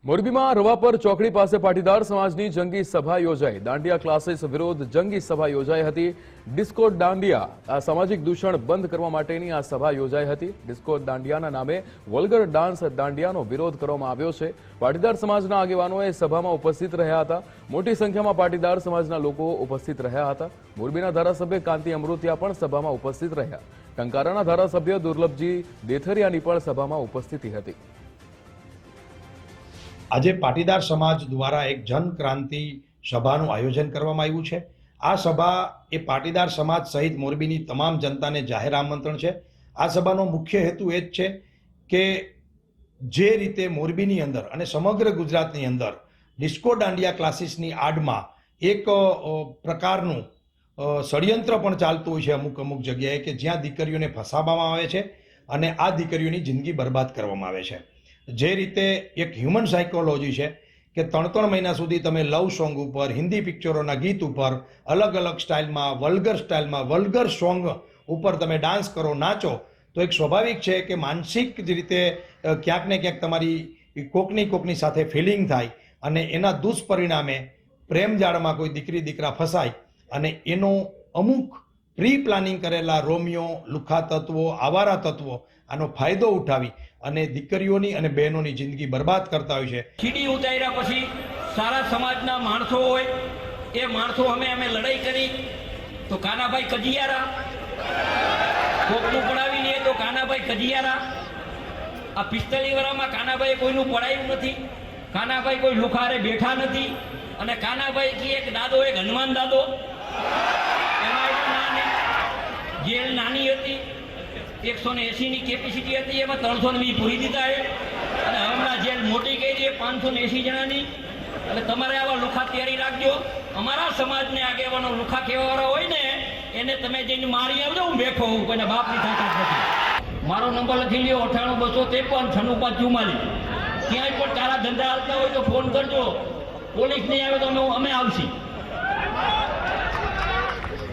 મોરબીમાં રવાપર ચોકડી પાસે પાટીદાર સમાજની જંગી સભા યોજાઈ। દાંડિયા ક્લાસીસ વિરોધ જંગી સભા યોજાઈ હતી। ડિસ્કો દાંડિયા સામાજિક દૂષણ બંધ કરવા માટેની આ સભા યોજાઈ હતી। ડિસ્કો દાંડિયાના નામે વલ્ગર ડાન્સ દાંડિયાનો વિરોધ કરવામાં આવ્યો છે। પાટીદાર સમાજના આગેવાનોએ સભામાં ઉપસ્થિત રહ્યા હતા। મોટી સંખ્યામાં પાટીદાર સમાજના લોકો ઉપસ્થિત રહ્યા હતા। મોરબીના ધારાસભ્ય કાંતિ અમૃતિયા પણ સભામાં ઉપસ્થિત રહ્યા। ટંકારાના ધારાસભ્ય દુર્લભજી દેથરિયાની પણ સભામાં ઉપસ્થિતિ હતી। આજે પાટીદાર સમાજ દ્વારા એક જનક્રાંતિ સભાનું આયોજન કરવામાં આવ્યું છે। આ સભા એ પાટીદાર સમાજ સહિત મોરબીની તમામ જનતાને જાહેર આમંત્રણ છે। આ સભાનો મુખ્ય હેતુ એ જ છે કે જે રીતે મોરબીની અંદર અને સમગ્ર ગુજરાતની અંદર ડિસ્કો દાંડિયા ક્લાસીસની આડમાં એક પ્રકારનું ષડયંત્ર પણ ચાલતું હોય છે અમુક જગ્યાએ કે જ્યાં દીકરીઓને ફસાવવામાં આવે છે અને આ દીકરીઓની જિંદગી બરબાદ કરવામાં આવે છે। જે રીતે એક હ્યુમન સાયકોલોજી છે કે 3 મહિના સુધી તમે લવ સોંગ ઉપર, હિન્દી પિક્ચરોના ગીત ઉપર, અલગ અલગ સ્ટાઇલમાં, વલ્ગર સોંગ ઉપર તમે ડાન્સ કરો, નાચો, તો એક સ્વાભાવિક છે કે માનસિક રીતે ક્યાંક ને ક્યાંક તમારી કોકની સાથે ફિલિંગ થાય અને એના દુષ્પરિણામે પ્રેમ જાળમાં કોઈ દીકરી દીકરા ફસાય અને એનો અમુક પ્રી પ્લાનિંગ કરેલા રોમિયો, લુખા તત્વો, આવારા તત્વો આનો ફાયદો ઉઠાવી અને દીકરીઓની અને બહેનોની જિંદગી બરબાદ કરતા હોય છે। સીડી ઉતાર્યા પછી સારા સમાજના માણસો હોય એ માણસો અમે લડાઈ કરી તો કાનાભાઈ કજિયારા, કોકનું પડાવી લે તો કાનાભાઈ કજિયારા। આ 45 વર્ષમાં કાનાભાઈ કોઈનું પડાયું નથી, કાનાભાઈ કોઈ લુખારે બેઠા નથી અને કાનાભાઈ કી એક દાદો, એક હનુમાન દાદો, જેલ નાની હતી, 180ની કેપેસિટી હતી, એમાં 320 પૂરી દીધા છે અને હમણાં જેલ મોટી કરી છે 580 જણાની। એટલે તમારે આવા લુખા તૈયારી રાખજો। અમારા સમાજને આગેવાનો લુખા કહેવાવાળા હોય ને એને તમે જઈને મારી આવજો, હું બેઠો હું, કોઈને બાપની તાકાત નથી। મારો નંબર લખી લ્યો 98 253 96 ક્યાંય પણ તારા ધંધા હાલતા હોય તો ફોન કરજો। પોલીસ નહીં આવે તો અમે આવશી।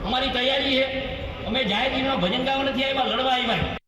અમારી તૈયારી છે। અમે જાહેર જીવનમાં ભજન ગાવા નથી આવ્યા, લડવા આવ્યા।